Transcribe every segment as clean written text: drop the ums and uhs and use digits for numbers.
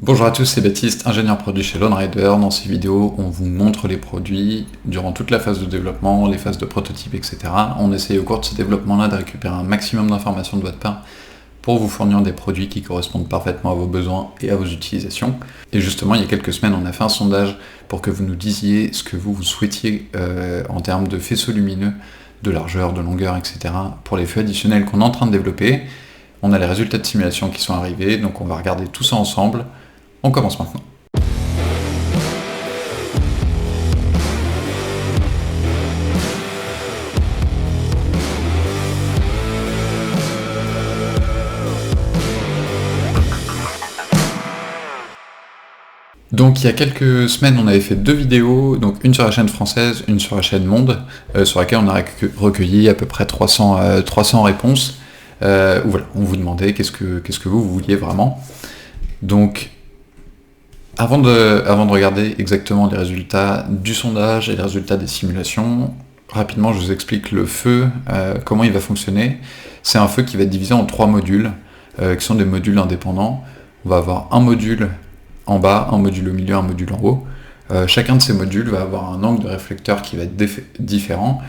Bonjour à tous, c'est Baptiste, ingénieur produit chez LoneRider. Dans ces vidéos, on vous montre les produits durant toute la phase de développement, les phases de prototype, etc. On essaye au cours de ce développement-là de récupérer un maximum d'informations de votre part pour vous fournir des produits qui correspondent parfaitement à vos besoins et à vos utilisations. Et justement, il y a quelques semaines, on a fait un sondage pour que vous nous disiez ce que vous souhaitiez en termes de faisceaux lumineux, de largeur, de longueur, etc. pour les feux additionnels qu'on est en train de développer. On a les résultats de simulation qui sont arrivés, donc on va regarder tout ça ensemble. On commence maintenant. Donc il y a quelques semaines, on avait fait 2 vidéos, donc une sur la chaîne française, une sur la chaîne Monde, sur laquelle on a recueilli à peu près 300 réponses, où voilà, on vous demandait qu'est-ce que vous vouliez vraiment. Donc avant de regarder exactement les résultats du sondage et les résultats des simulations, rapidement je vous explique le feu, comment il va fonctionner. C'est un feu qui va être divisé en 3 modules, qui sont des modules indépendants. On va avoir un module en bas, un module au milieu, un module en haut. Chacun de ces modules va avoir un angle de réflecteur qui va être différent,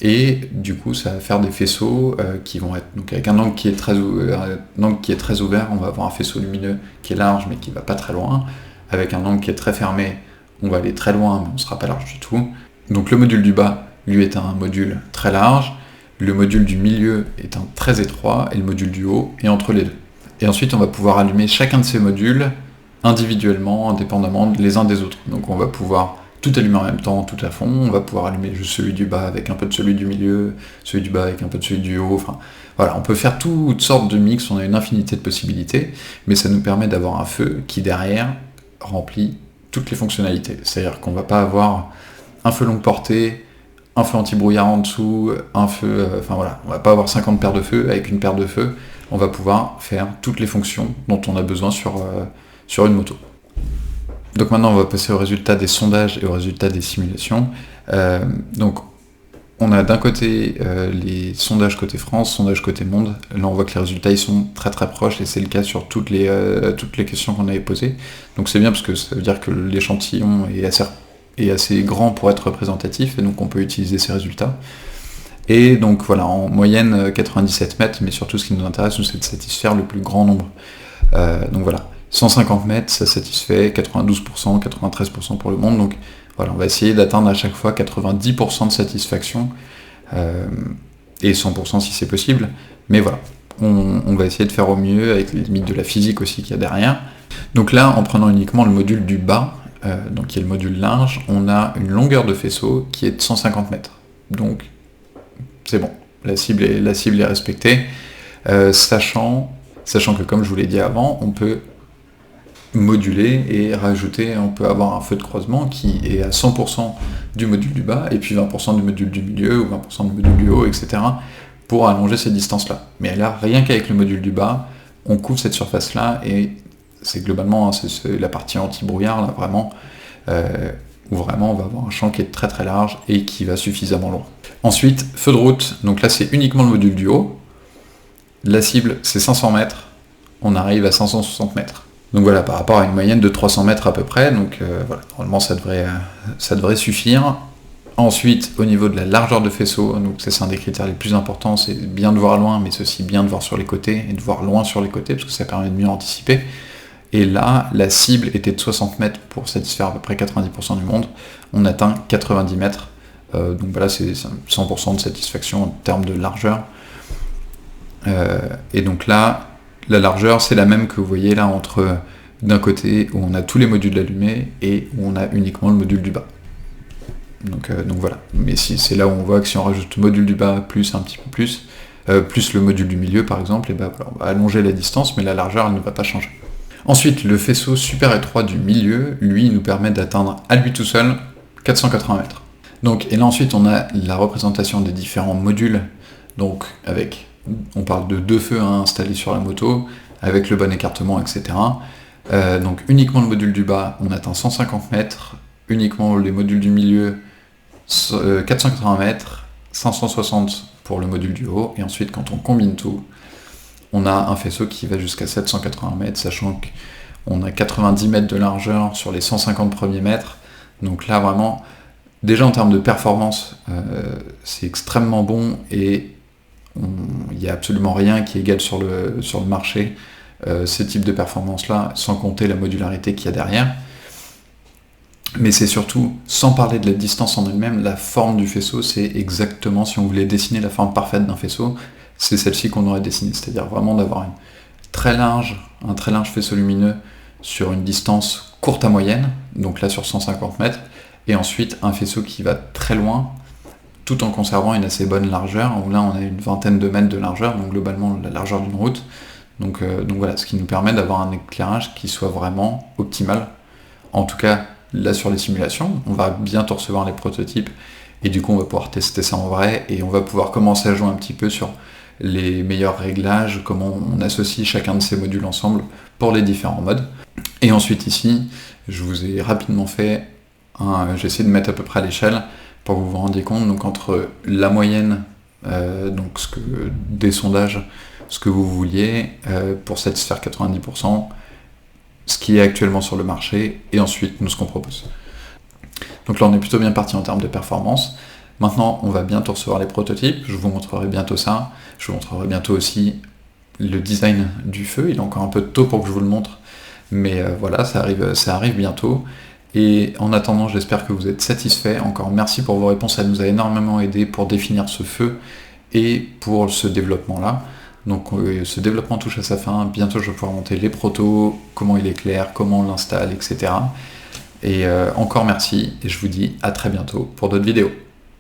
et du coup ça va faire des faisceaux qui vont être, donc avec un angle qui est très ouvert, on va avoir un faisceau lumineux qui est large mais qui va pas très loin. Avec un angle qui est très fermé, on va aller très loin, mais on ne sera pas large du tout. Donc le module du bas, lui, est un module très large, le module du milieu est un très étroit, et le module du haut est entre les deux. Et ensuite, on va pouvoir allumer chacun de ces modules individuellement, indépendamment les uns des autres. Donc on va pouvoir tout allumer en même temps, tout à fond, on va pouvoir allumer juste celui du bas avec un peu de celui du milieu, celui du bas avec un peu de celui du haut, enfin voilà, on peut faire toutes sortes de mix, on a une infinité de possibilités, mais ça nous permet d'avoir un feu qui derrière remplit toutes les fonctionnalités. C'est-à-dire qu'on va pas avoir un feu longue portée, un feu anti-brouillard en dessous, un feu... enfin voilà, on va pas avoir 50 paires de feux avec une paire de feux. On va pouvoir faire toutes les fonctions dont on a besoin sur une moto. Donc maintenant, on va passer aux résultats des sondages et aux résultats des simulations. Donc on a d'un côté les sondages côté France, sondages côté monde. Là on voit que les résultats ils sont très très proches, et c'est le cas sur toutes les questions qu'on avait posées. Donc c'est bien parce que ça veut dire que l'échantillon est assez grand pour être représentatif, et donc on peut utiliser ces résultats. Et donc voilà, en moyenne 97 mètres, mais surtout ce qui nous intéresse, c'est de satisfaire le plus grand nombre. Donc voilà, 150 mètres, ça satisfait 92%, 93% pour le monde. Donc voilà, on va essayer d'atteindre à chaque fois 90% de satisfaction, et 100% si c'est possible. Mais voilà, on va essayer de faire au mieux avec les limites de la physique aussi qu'il y a derrière. Donc là, en prenant uniquement le module du bas, donc qui est le module large, on a une longueur de faisceau qui est de 150 mètres. Donc c'est bon, la cible est respectée, sachant que, comme je vous l'ai dit avant, on peut moduler et rajouter, on peut avoir un feu de croisement qui est à 100% du module du bas, et puis 20% du module du milieu, ou 20% du module du haut, etc., pour allonger ces distances-là. Mais là, rien qu'avec le module du bas, on couvre cette surface-là, et c'est globalement, c'est la partie anti-brouillard, là, vraiment, où vraiment on va avoir un champ qui est très très large, et qui va suffisamment loin. Ensuite, feu de route, donc là c'est uniquement le module du haut. La cible, c'est 500 mètres, on arrive à 560 mètres. Donc voilà, par rapport à une moyenne de 300 mètres à peu près, donc voilà, normalement ça devrait suffire. Ensuite, au niveau de la largeur de faisceau, donc ça c'est un des critères les plus importants, c'est bien de voir loin, mais c'est aussi bien de voir sur les côtés, et de voir loin sur les côtés, parce que ça permet de mieux anticiper. Et là, la cible était de 60 mètres pour satisfaire à peu près 90% du monde, on atteint 90 mètres, donc voilà, c'est 100% de satisfaction en termes de largeur. Et donc là, la largeur, c'est la même que vous voyez là entre d'un côté où on a tous les modules allumés et où on a uniquement le module du bas. Donc voilà. Mais c'est là où on voit que si on rajoute le module du bas plus un petit peu plus le module du milieu par exemple, et ben voilà, on va allonger la distance, mais la largeur elle ne va pas changer. Ensuite, le faisceau super étroit du milieu, lui, nous permet d'atteindre à lui tout seul 480 mètres. Donc, et là ensuite on a la représentation des différents modules, donc on parle de 2 feux installés sur la moto, avec le bon écartement, etc. Donc uniquement le module du bas, on atteint 150 mètres, uniquement les modules du milieu, 480 mètres, 560 pour le module du haut, et ensuite quand on combine tout, on a un faisceau qui va jusqu'à 780 mètres, sachant On a 90 mètres de largeur sur les 150 premiers mètres. Donc là, vraiment, déjà en termes de performance, c'est extrêmement bon et il n'y a absolument rien qui égale sur le marché ce type de performance-là, sans compter la modularité qu'il y a derrière. Mais c'est surtout, sans parler de la distance en elle-même, la forme du faisceau, c'est exactement, si on voulait dessiner la forme parfaite d'un faisceau, c'est celle-ci qu'on aurait dessinée. C'est-à-dire vraiment d'avoir un très large faisceau lumineux sur une distance courte à moyenne, donc là sur 150 mètres, et ensuite un faisceau qui va très loin, tout en conservant une assez bonne largeur, où là on a une vingtaine de mètres de largeur, donc globalement la largeur d'une route. Donc voilà, ce qui nous permet d'avoir un éclairage qui soit vraiment optimal. En tout cas, là sur les simulations, on va bientôt recevoir les prototypes, et du coup on va pouvoir tester ça en vrai, et on va pouvoir commencer à jouer un petit peu sur les meilleurs réglages, comment on associe chacun de ces modules ensemble pour les différents modes. Et ensuite ici, je vous ai rapidement fait j'ai essayé de mettre à peu près à l'échelle pour que vous vous rendiez compte, donc entre la moyenne, donc des sondages, ce que vous vouliez pour satisfaire 90%, ce qui est actuellement sur le marché, et ensuite nous ce qu'on propose. Donc là on est plutôt bien parti en termes de performance. Maintenant on va bientôt recevoir les prototypes, je vous montrerai bientôt ça, je vous montrerai bientôt aussi le design du feu, il est encore un peu tôt pour que je vous le montre, mais voilà, ça arrive bientôt. Et en attendant, j'espère que vous êtes satisfaits. Encore merci pour vos réponses, ça nous a énormément aidé pour définir ce feu et pour ce développement-là. Donc ce développement touche à sa fin, bientôt je vais pouvoir monter les protos, comment il éclaire, comment on l'installe, etc. Et encore merci, et je vous dis à très bientôt pour d'autres vidéos.